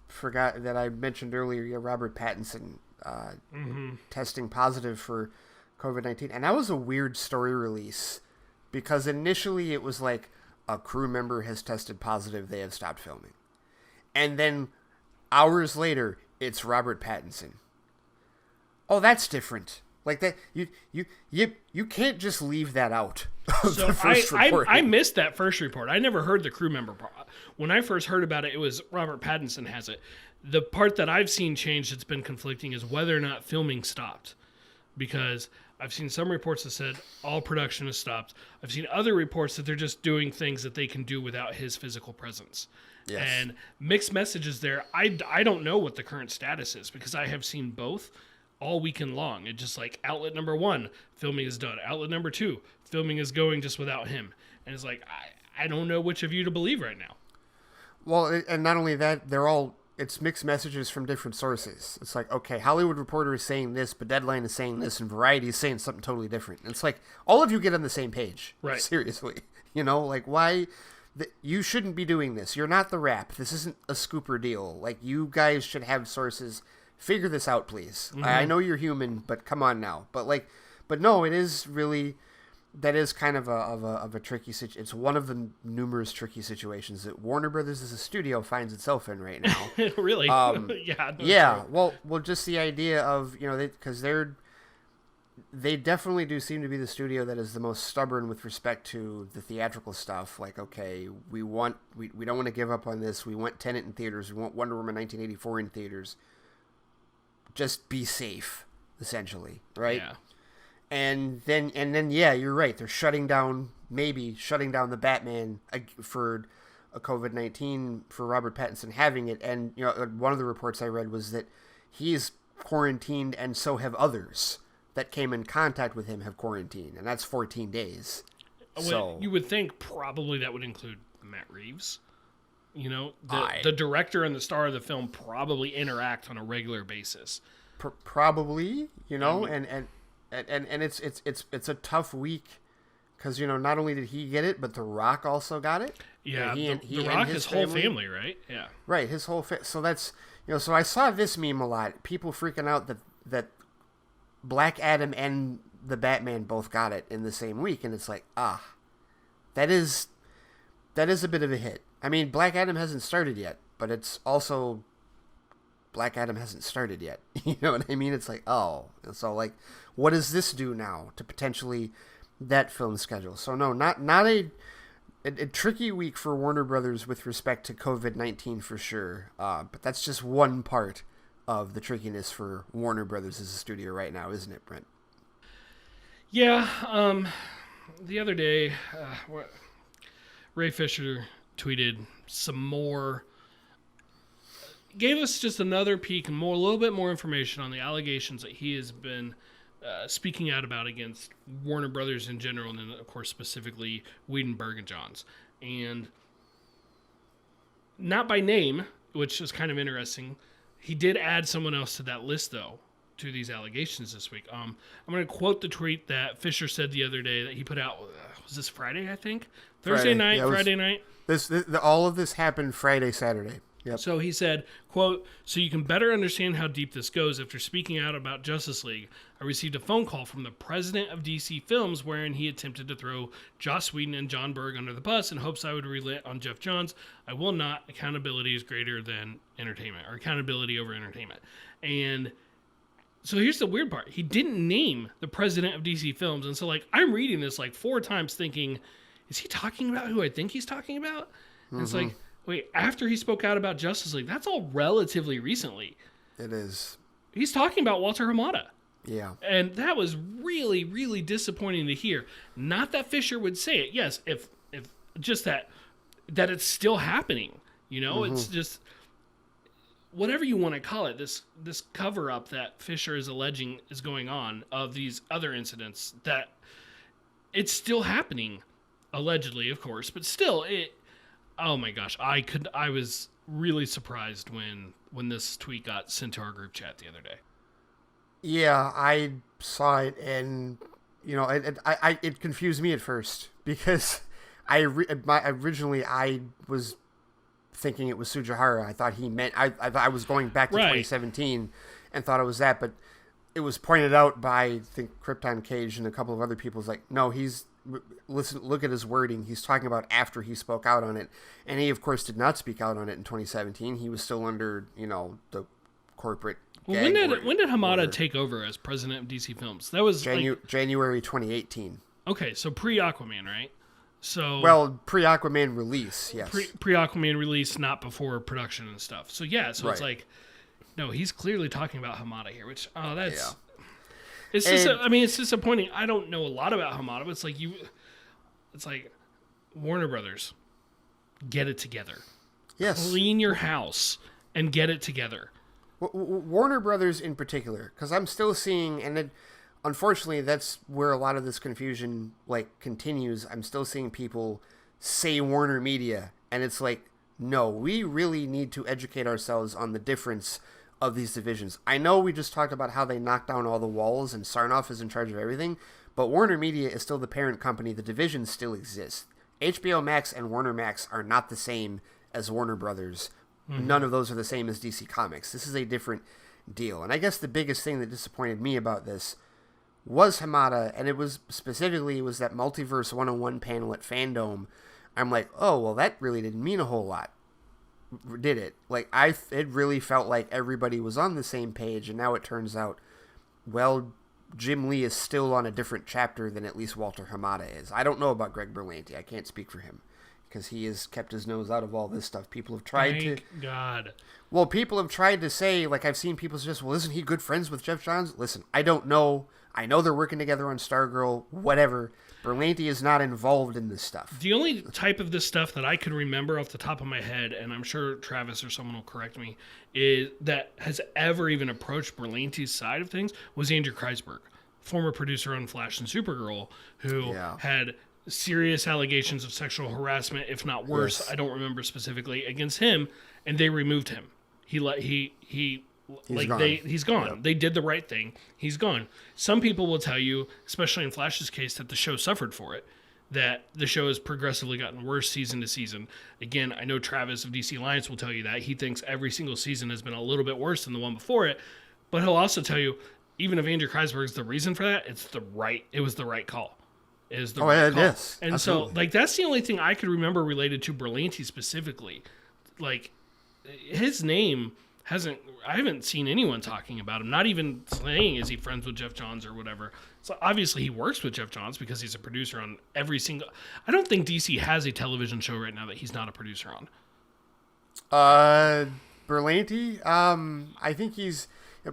Speaker 2: forgot that I mentioned earlier. Robert Pattinson testing positive for COVID-19. And that was a weird story release because initially it was like a crew member has tested positive. They have stopped filming. And then hours later, it's Robert Pattinson. Oh, that's different. Like that, you can't just leave that out.
Speaker 1: So I missed that first report. I never heard the crew member part. When I first heard about it, it was Robert Pattinson has it. The part that I've seen change that's been conflicting is whether or not filming stopped, because I've seen some reports that said all production has stopped. I've seen other reports that they're just doing things that they can do without his physical presence. Yes. And mixed messages there. I don't know what the current status is because I have seen both all weekend long. It's just like outlet number 1, filming is done. Outlet number 2, filming is going just without him. And it's like, I don't know which of you to believe right now.
Speaker 2: Well, and not only that, it's mixed messages from different sources. It's like, okay, Hollywood Reporter is saying this, but Deadline is saying this, and Variety is saying something totally different. And it's like, all of you get on the same page.
Speaker 1: Right.
Speaker 2: Seriously. You know, like, why... You shouldn't be doing this. You're not the Wrap. This isn't a scooper deal. Like, you guys should have sources. Figure this out, please. Mm-hmm. I know you're human, but come on now. But no, it is really, that is kind of a tricky situation. It's one of the numerous tricky situations that Warner Brothers as a studio finds itself in right now.
Speaker 1: Really?
Speaker 2: Yeah. Well, just the idea of, you know, because they definitely do seem to be the studio that is the most stubborn with respect to the theatrical stuff. Like, okay, we don't want to give up on this. We want Tenet in theaters. We want Wonder Woman 1984 in theaters. Just be safe, essentially, right?
Speaker 1: Yeah.
Speaker 2: And then, yeah, you're right. They're shutting down the Batman for a COVID-19 for Robert Pattinson having it. And, you know, one of the reports I read was that he's quarantined and so have others that came in contact with him have quarantined, and that's 14 days.
Speaker 1: So you would think probably that would include Matt Reeves. You know, the director and the star of the film probably interact on a regular basis.
Speaker 2: Probably, you know, and it's a tough week because, you know, not only did he get it, but The Rock also got it.
Speaker 1: Yeah, The Rock, his whole family, right? Yeah,
Speaker 2: right, his whole so that's, you know, so I saw this meme a lot. People freaking out that Black Adam and the Batman both got it in the same week, and it's like, that is a bit of a hit. I mean, Black Adam hasn't started yet, but it's also Black Adam hasn't started yet. You know what I mean? It's like, so like, what does this do now to potentially that film schedule? So no, not a tricky week for Warner Brothers with respect to COVID-19 for sure. But that's just one part of the trickiness for Warner Brothers as a studio right now, isn't it, Brent?
Speaker 1: Yeah. The other day, Ray Fisher tweeted some more, gave us just another peek and a little bit more information on the allegations that he has been speaking out about against Warner Brothers in general, and then, of course, specifically Wiedenberg and Johns. And not by name, which is kind of interesting. He did add someone else to that list, though, to these allegations this week. I'm going to quote the tweet that Fisher said the other day that he put out. Was this Friday, I think? Friday night.
Speaker 2: All of this happened Friday, Saturday. Yep.
Speaker 1: So he said, quote, "So you can better understand how deep this goes, after speaking out about Justice League, I received a phone call from the president of DC Films wherein he attempted to throw Joss Whedon and John Berg under the bus in hopes I would relent on Jeff Johns. I will not. Accountability is greater than entertainment, or accountability over entertainment." And so here's the weird part. He didn't name the president of DC Films. And so, like, I'm reading this like 4 times thinking, is he talking about who I think he's talking about? And it's like, wait, after he spoke out about Justice League, that's all relatively recently.
Speaker 2: It is.
Speaker 1: He's talking about Walter Hamada.
Speaker 2: Yeah.
Speaker 1: And that was really, really disappointing to hear. Not that Fisher would say it. Yes, if just that it's still happening. You know, it's just whatever you want to call it, this cover-up that Fisher is alleging is going on of these other incidents, that it's still happening, allegedly, of course, but still, oh my gosh, I was really surprised when this tweet got sent to our group chat the other day.
Speaker 2: Yeah, I saw it, and you know, it confused me at first because originally I was thinking it was Sujihara. I thought he meant I was going back to 2017 and thought it was that, but it was pointed out by, I think, Krypton Cage and a couple of other people. It's like, no, look at his wording. He's talking about after he spoke out on it, and he of course did not speak out on it in 2017. He was still under, you know, the corporate.
Speaker 1: Well, when did Hamada take over as president of DC Films? That was
Speaker 2: January 2018.
Speaker 1: Okay, so pre-Aquaman, right? So
Speaker 2: pre-Aquaman release, yes.
Speaker 1: Pre-Aquaman release, not before production and stuff. So yeah, it's like, no, he's clearly talking about Hamada here, which it's just. It's disappointing. I don't know a lot about Hamada, but it's like Warner Brothers, get it together.
Speaker 2: Yes,
Speaker 1: clean your house and get it together.
Speaker 2: Warner Brothers in particular, because I'm still seeing, and unfortunately, that's where a lot of this confusion continues. I'm still seeing people say Warner Media, and it's like, no, we really need to educate ourselves on the difference of these divisions. I know we just talked about how they knocked down all the walls and Sarnoff is in charge of everything, but Warner Media is still the parent company. The divisions still exist. HBO Max and Warner Max are not the same as Warner Brothers. None of those are the same as DC Comics. This is a different deal. And I guess the biggest thing that disappointed me about this was Hamada, and it was that Multiverse 101 panel at Fandom. I'm like, oh, well, that really didn't mean a whole lot, did it? It really felt like everybody was on the same page, and now it turns out, well, Jim Lee is still on a different chapter than at least Walter Hamada is. I don't know about Greg Berlanti. I can't speak for him, because he has kept his nose out of all this stuff. People have tried
Speaker 1: Thank God.
Speaker 2: Well, people have tried to say, I've seen people suggest, well, isn't he good friends with Jeff Johns? Listen, I don't know. I know they're working together on Stargirl, whatever. Berlanti is not involved in this stuff.
Speaker 1: The only type of this stuff that I can remember off the top of my head, and I'm sure Travis or someone will correct me, is that has ever even approached Berlanti's side of things was Andrew Kreisberg, former producer on Flash and Supergirl, who had serious allegations of sexual harassment, if not worse.
Speaker 2: Yes.
Speaker 1: I don't remember specifically against him, and they removed him. He's gone.
Speaker 2: Yep.
Speaker 1: They did the right thing. He's gone. Some people will tell you, especially in Flash's case, that the show suffered for it. That the show has progressively gotten worse season to season. Again, I know Travis of DC Alliance will tell you that. He thinks every single season has been a little bit worse than the one before it. But he'll also tell you, even if Andrew Kreisberg's the reason for that, it was the right call. It is the right call.
Speaker 2: Yes.
Speaker 1: And
Speaker 2: Absolutely.
Speaker 1: so, like, that's the only thing I could remember related to Berlanti specifically. Like, his name I haven't seen anyone talking about him, not even saying, is he friends with Jeff Johns or whatever. So obviously he works with Jeff Johns because he's a producer on every single... I don't think DC has a television show right now that he's not a producer on.
Speaker 2: Berlanti, I think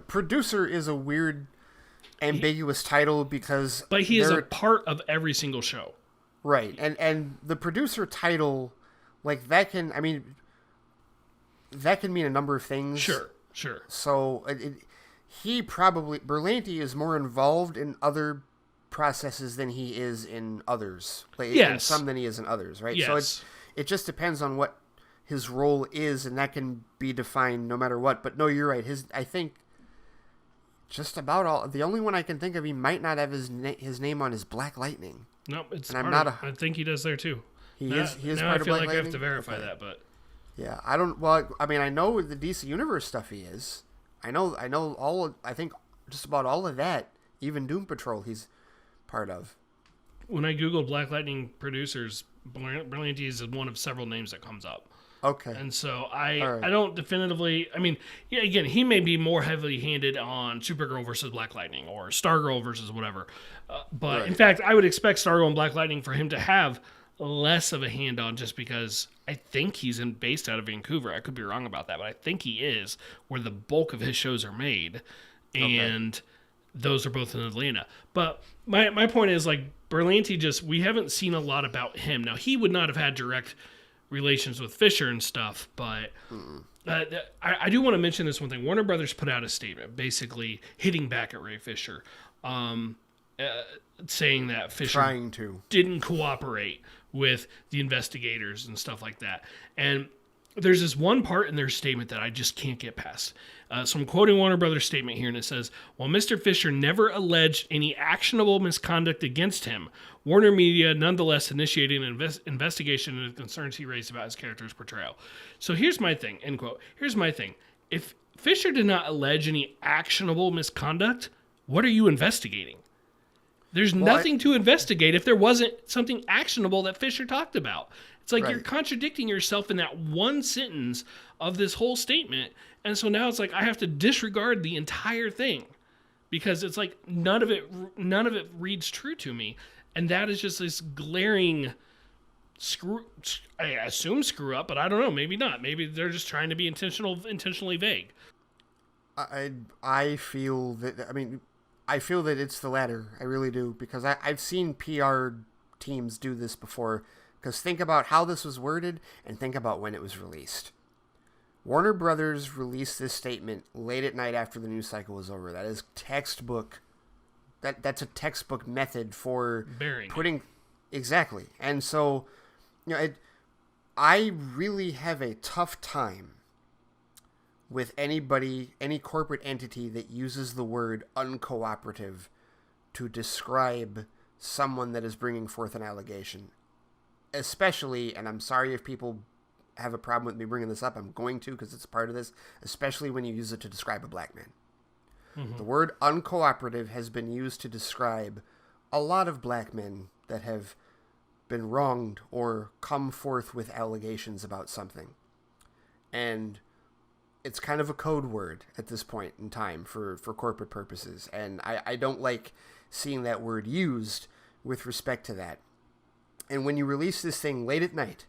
Speaker 2: producer is a weird, ambiguous title because...
Speaker 1: But he is a part of every single show.
Speaker 2: Right, and the producer title, like, that can mean a number of things.
Speaker 1: Sure.
Speaker 2: So Berlanti is more involved in other processes than he is in others. Like,
Speaker 1: yes.
Speaker 2: In some than he is in others, right?
Speaker 1: Yes.
Speaker 2: So it just depends on what his role is, and that can be defined no matter what. But no, you're right. I think just about all. The only one I can think of he might not have his name on is Black Lightning.
Speaker 1: No, it's.
Speaker 2: And
Speaker 1: I think he does there too.
Speaker 2: He is
Speaker 1: now
Speaker 2: part
Speaker 1: I feel
Speaker 2: of Black
Speaker 1: like
Speaker 2: Lightning?
Speaker 1: I have to verify that, but.
Speaker 2: Yeah, I don't. Well, I mean, I know the DC Universe stuff he is. I know all. I think just about all of that. Even Doom Patrol, he's part of.
Speaker 1: When I googled Black Lightning producers, Berlanti is one of several names that comes up.
Speaker 2: Okay.
Speaker 1: And so
Speaker 2: right.
Speaker 1: I don't definitively. I mean, yeah, again, he may be more heavily handed on Supergirl versus Black Lightning or Stargirl versus whatever. But
Speaker 2: Right.
Speaker 1: in fact, I would expect Stargirl and Black Lightning for him to have less of a hand on, just because I think he's based out of Vancouver. I could be wrong about that, but I think he is where the bulk of his shows are made, and those are both in Atlanta. But my point is, like, Berlanti, we haven't seen a lot about him. Now, he would not have had direct relations with Fisher and stuff, but I do want to mention this one thing. Warner Brothers put out a statement basically hitting back at Ray Fisher, saying that Fisher didn't cooperate with the investigators and stuff like that. And there's this one part in their statement that I just can't get past. So I'm quoting Warner Brothers' statement here, and it says, while Mr. Fisher never alleged any actionable misconduct against him, Warner Media nonetheless initiated an investigation into the concerns he raised about his character's portrayal. So here's my thing, end quote. Here's my thing. If Fisher did not allege any actionable misconduct, what are you investigating? There's nothing to investigate if there wasn't something actionable that Fisher talked about. It's like you're contradicting yourself in that one sentence of this whole statement. And so now it's like I have to disregard the entire thing because it's like none of it reads true to me. And that is just this glaring I assume screw up, but I don't know. Maybe not. Maybe they're just trying to be intentionally vague.
Speaker 2: I feel that it's the latter. I really do, because I've seen PR teams do this before. Because think about how this was worded and think about when it was released. Warner Brothers released this statement late at night after the news cycle was over. That is textbook. That's a textbook method for
Speaker 1: burying.
Speaker 2: Exactly. And so, I really have a tough time with any corporate entity that uses the word uncooperative to describe someone that is bringing forth an allegation. Especially, and I'm sorry if people have a problem with me bringing this up, I'm going to because it's part of this, especially when you use it to describe a black man. Mm-hmm. The word uncooperative has been used to describe a lot of black men that have been wronged or come forth with allegations about something. And it's kind of a code word at this point in time for corporate purposes. And I don't like seeing that word used with respect to that. And when you release this thing late at night,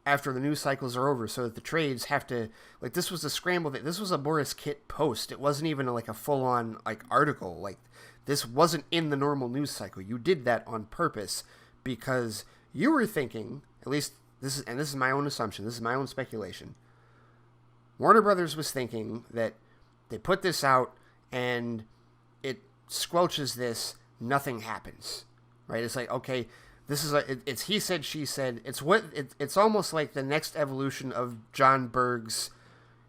Speaker 2: after the news cycles are over, so that the trades have to, like, this was a scramble. This was a Boris Kitt post. It wasn't even like a full-on article. Like, this wasn't in the normal news cycle. You did that on purpose because you were thinking, at least this is my own assumption. This is my own speculation. Warner Brothers was thinking that they put this out and it squelches this, nothing happens, right? It's like, okay, this is it's he said, she said. It's almost like the next evolution of John Berg's.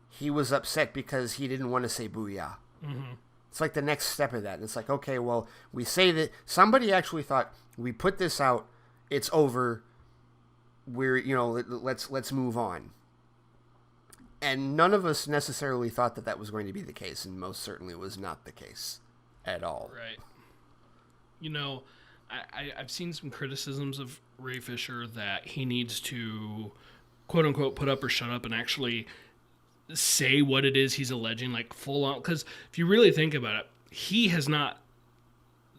Speaker 2: He was upset because he didn't want to say booyah. Mm-hmm. It's like the next step of that. And it's like, okay, well, we say that somebody actually thought, we put this out, it's over. Let's move on. And none of us necessarily thought that was going to be the case, and most certainly was not the case at all.
Speaker 1: Right. I've seen some criticisms of Ray Fisher that he needs to, quote unquote, put up or shut up and actually say what it is he's alleging, like full on. Because if you really think about it, he has not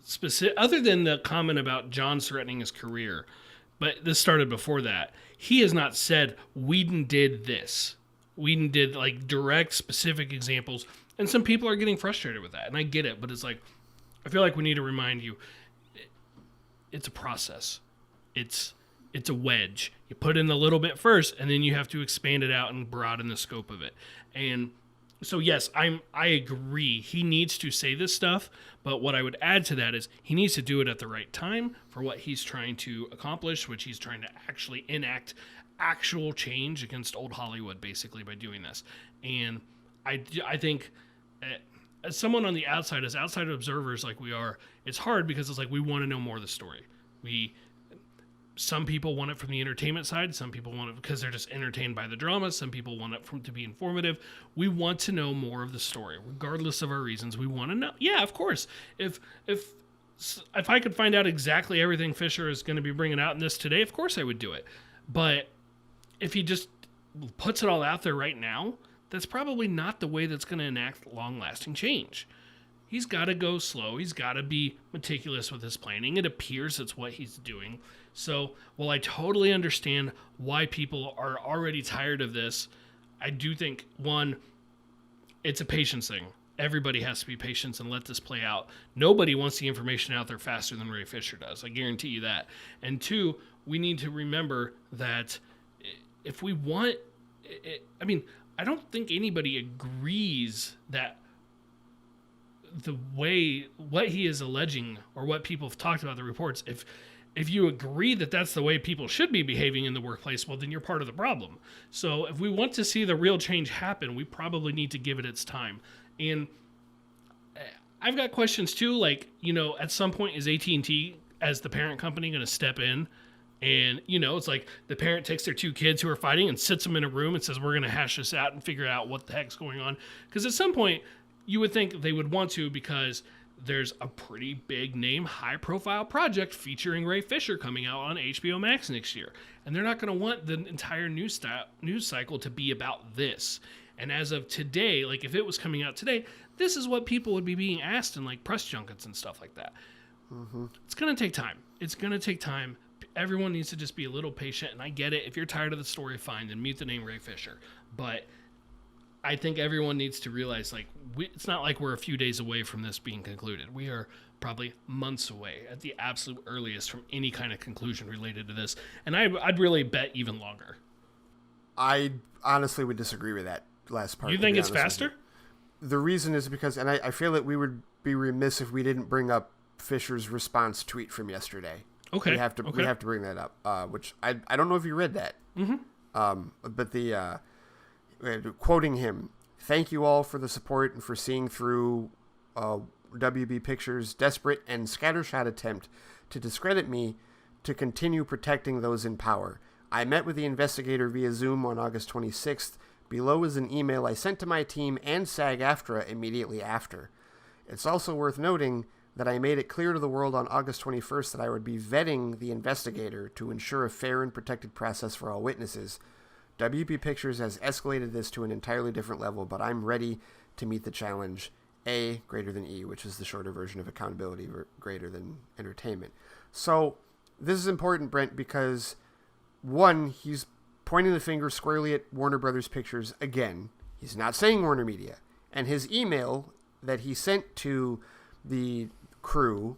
Speaker 1: specific, other than the comment about John threatening his career, but this started before that. He has not said Whedon did this. Whedon did like direct, specific examples, and some people are getting frustrated with that, and I get it. But it's like, I feel like we need to remind you, it's a process. It's a wedge. You put in a little bit first, and then you have to expand it out and broaden the scope of it. And so, yes, I agree. He needs to say this stuff, but what I would add to that is he needs to do it at the right time for what he's trying to accomplish, which he's trying to actually enact actual change against old Hollywood, basically, by doing this. And I think as someone on the outside, as outside observers like we are, it's hard because it's like we want to know more of the story. Some people want it from the entertainment side. Some people want it because they're just entertained by the drama. Some people want it to be informative. We want to know more of the story, regardless of our reasons. We want to know. Yeah, of course. If I could find out exactly everything Fisher is going to be bringing out in this today, of course I would do it. But if he just puts it all out there right now, that's probably not the way that's going to enact long-lasting change. He's got to go slow. He's got to be meticulous with his planning. It appears that's what he's doing. So, while I totally understand why people are already tired of this, I do think, one, it's a patience thing. Everybody has to be patient and let this play out. Nobody wants the information out there faster than Ray Fisher does. I guarantee you that. And two, we need to remember that if we want... I don't think anybody agrees that the way what he is alleging or what people have talked about the reports, if you agree that that's the way people should be behaving in the workplace, well, then you're part of the problem. So if we want to see the real change happen, we probably need to give it its time. And I've got questions too, like, at some point is AT&T as the parent company going to step in? And, it's like the parent takes their two kids who are fighting and sits them in a room and says, we're going to hash this out and figure out what the heck's going on. Because at some point, you would think they would want to, because there's a pretty big name, high-profile project featuring Ray Fisher coming out on HBO Max next year. And they're not going to want the entire news cycle to be about this. And as of today, like if it was coming out today, this is what people would be being asked in like press junkets and stuff like that. Mm-hmm. It's going to take time. It's going to take time. Everyone needs to just be a little patient, and I get it. If you're tired of the story, fine, then mute the name Ray Fisher. But I think everyone needs to realize, like, it's not like we're a few days away from this being concluded. We are probably months away at the absolute earliest from any kind of conclusion related to this, and I'd really bet even longer.
Speaker 2: I honestly would disagree with that last part.
Speaker 1: You think it's faster?
Speaker 2: The reason is because, and I feel that we would be remiss if we didn't bring up Fisher's response tweet from yesterday.
Speaker 1: Okay.
Speaker 2: We have to bring that up, which I don't know if you read that. Mm-hmm. But the quoting him, "Thank you all for the support and for seeing through WB Pictures' desperate and scattershot attempt to discredit me to continue protecting those in power. I met with the investigator via Zoom on August 26th. Below is an email I sent to my team and SAG-AFTRA immediately after. It's also worth noting that I made it clear to the world on August 21st that I would be vetting the investigator to ensure a fair and protected process for all witnesses. WB Pictures has escalated this to an entirely different level, but I'm ready to meet the challenge. A greater than E, which is the shorter version of accountability greater than entertainment." So this is important, Brent, because one, he's pointing the finger squarely at Warner Brothers Pictures again. He's not saying Warner Media. And his email that he sent to the crew,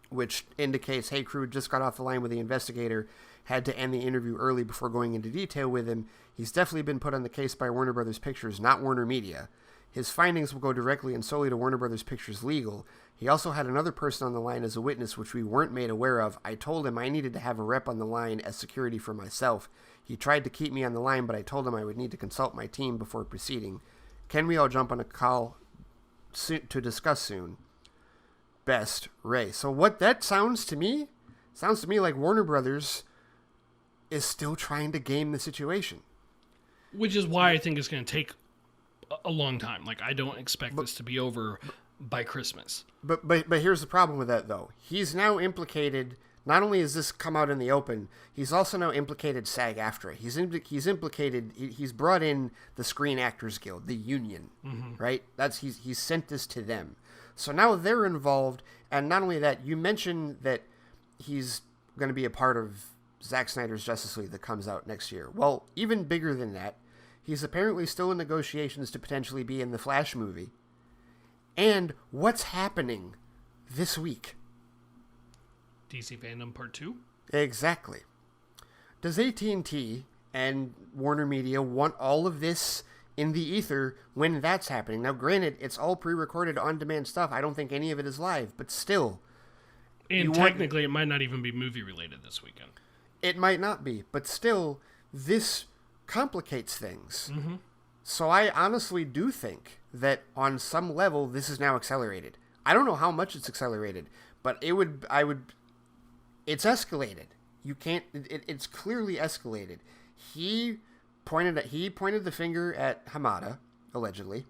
Speaker 2: which indicates, hey, crew just got off the line with the investigator, had to end the interview early before going into detail with him. He's definitely been put on the case by Warner Brothers Pictures, not Warner Media. His findings will go directly and solely to Warner Brothers Pictures Legal. He also had another person on the line as a witness, which we weren't made aware of. I told him I needed to have a rep on the line as security for myself. He tried to keep me on the line, but I told him I would need to consult my team before proceeding. Can we all jump on a call to discuss soon? Best, Ray. So what that sounds to me like Warner Brothers is still trying to game the situation.
Speaker 1: Which is why I think it's going to take a long time. Like, I don't expect this to be over by Christmas. But
Speaker 2: here's the problem with that, though. He's now implicated. Not only has this come out in the open, he's also now implicated SAG-AFTRA. He's implicated. He's brought in the Screen Actors Guild, the union, right? He's sent this to them. So now they're involved, and not only that, you mentioned that he's going to be a part of Zack Snyder's Justice League that comes out next year. Well, even bigger than that, he's apparently still in negotiations to potentially be in the Flash movie. And what's happening this week?
Speaker 1: DC Fandom Part 2?
Speaker 2: Exactly. Does AT&T and Warner Media want all of this in the ether when that's happening? Now, granted, it's all pre-recorded on-demand stuff. I don't think any of it is live, but still.
Speaker 1: And technically, it might not even be movie-related this weekend.
Speaker 2: It might not be, but still, this complicates things.
Speaker 1: Mm-hmm.
Speaker 2: So I honestly do think that on some level, this is now accelerated. I don't know how much it's accelerated, but it's escalated. You can't, it's clearly escalated. He pointed the finger at Hamada, allegedly,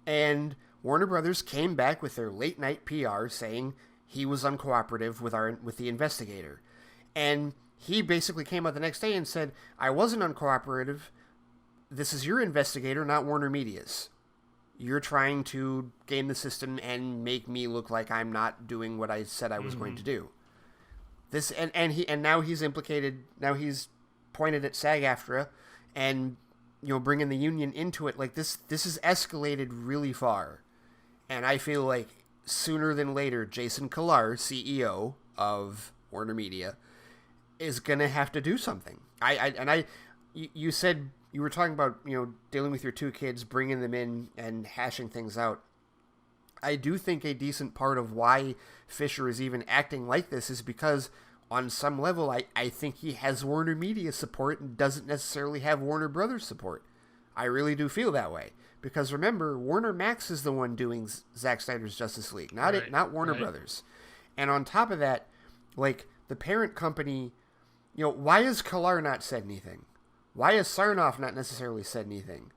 Speaker 2: and Warner Brothers came back with their late night PR saying he was uncooperative with the investigator. And he basically came out the next day and said, I wasn't uncooperative. This is your investigator, not Warner Media's. You're trying to game the system and make me look like I'm not doing what I said I was going to do. This and now he's implicated. Now he's pointed at SAG-AFTRA, and bringing the union into it. Like this has escalated really far, and I feel like sooner than later, Jason Kilar, CEO of Warner Media, is gonna have to do something. You said you were talking about dealing with your two kids, bringing them in and hashing things out. I do think a decent part of why Fisher is even acting like this is because on some level I think he has Warner Media support and doesn't necessarily have Warner Brothers support. I really do feel that way. Because remember, Warner Max is the one doing Zack Snyder's Justice League, not Warner Brothers. And on top of that, like the parent company, why has Kilar not said anything? Why has Sarnoff not necessarily said anything?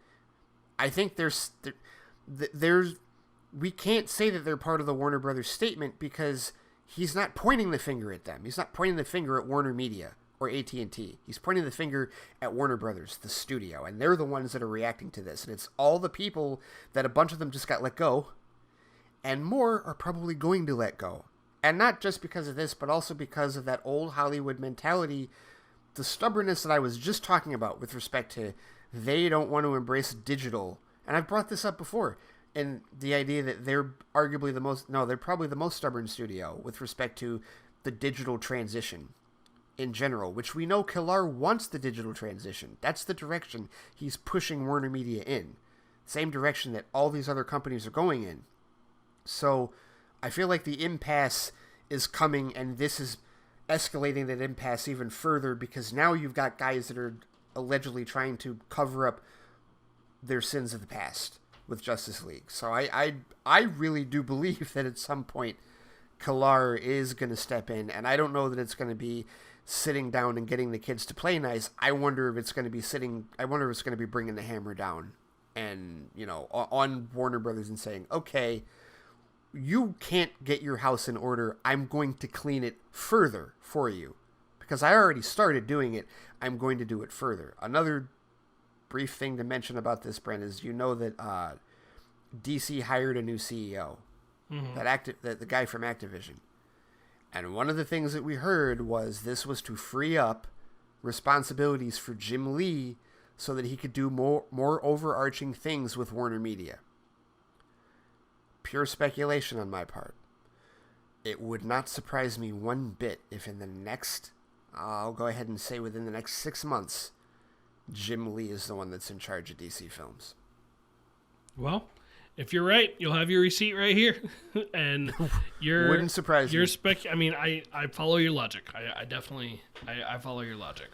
Speaker 2: I think there's we can't say that they're part of the Warner Brothers statement because he's not pointing the finger at them. He's not pointing the finger at Warner Media or AT&T. He's pointing the finger at Warner Brothers, the studio, and they're the ones that are reacting to this. And it's all the people that a bunch of them just got let go, and more are probably going to let go. And not just because of this, but also because of that old Hollywood mentality, the stubbornness that I was just talking about with respect to they don't want to embrace digital. And I've brought this up before. And the idea that they're probably the most stubborn studio with respect to the digital transition in general, which we know Kilar wants the digital transition. That's the direction he's pushing Warner Media in. Same direction that all these other companies are going in. So I feel like the impasse is coming, and this is escalating that impasse even further because now you've got guys that are allegedly trying to cover up their sins of the past with Justice League. So I really do believe that at some point Kilar is going to step in, and I don't know that it's going to be sitting down and getting the kids to play nice. I wonder if it's going to be bringing the hammer down and on Warner Brothers and saying, okay, you can't get your house in order. I'm going to clean it further for you because I already started doing it. I'm going to do it further. Another brief thing to mention about this, Brent, is that DC hired a new CEO, the guy from Activision. And one of the things that we heard was this was to free up responsibilities for Jim Lee so that he could do more overarching things with Warner Media. Pure speculation on my part. It would not surprise me one bit if I'll go ahead and say within the next 6 months, Jim Lee is the one that's in charge of DC Films.
Speaker 1: Well, if you're right, you'll have your receipt right here, and you're
Speaker 2: Wouldn't surprise me.
Speaker 1: I mean, I follow your logic. I definitely I follow your logic.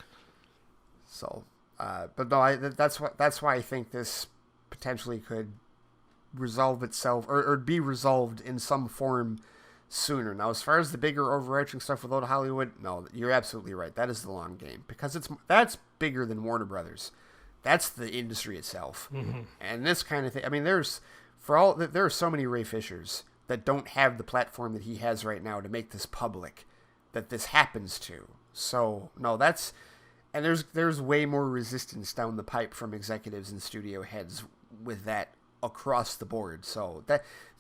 Speaker 2: So, but no, that's why I think this potentially could resolve itself or be resolved in some form sooner. Now, as far as the bigger overarching stuff with Old Hollywood, no, you're absolutely right. That is the long game because that's bigger than Warner Brothers. That's the industry itself, and this kind of thing. I mean, there are so many Ray Fishers that don't have the platform that he has right now to make this public, that this happens to. So no, and there's way more resistance down the pipe from executives and studio heads with that across the board. So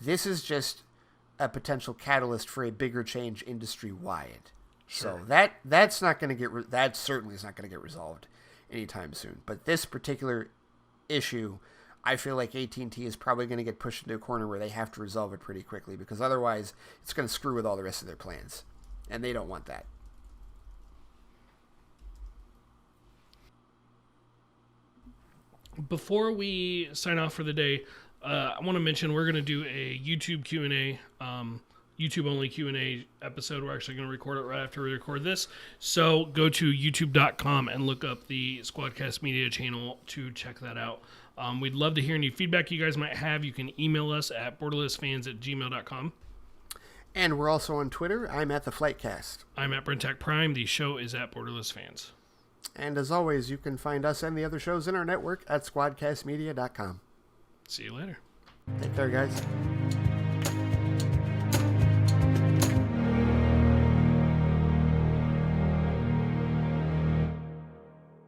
Speaker 2: this is just a potential catalyst for a bigger change industry wide. Sure. So that's not going to that certainly is not going to get resolved anytime soon. But this particular issue, I feel like AT&T is probably going to get pushed into a corner where they have to resolve it pretty quickly, because otherwise it's going to screw with all the rest of their plans, and they don't want that.
Speaker 1: Before we sign off for the day, I want to mention we're going to do a YouTube Q&A, YouTube only Q&A episode. We're actually going to record it right after we record this. So go to youtube.com and look up the Squadcast Media channel to check that out. We'd love to hear any feedback you guys might have. You can email us at borderlessfans@gmail.com.
Speaker 2: And we're also on Twitter. I'm at the Flightcast.
Speaker 1: I'm at Brent Prime. The show is at Borderless Fans.
Speaker 2: And as always, you can find us and the other shows in our network at squadcastmedia.com.
Speaker 1: See you later.
Speaker 2: Take care, guys.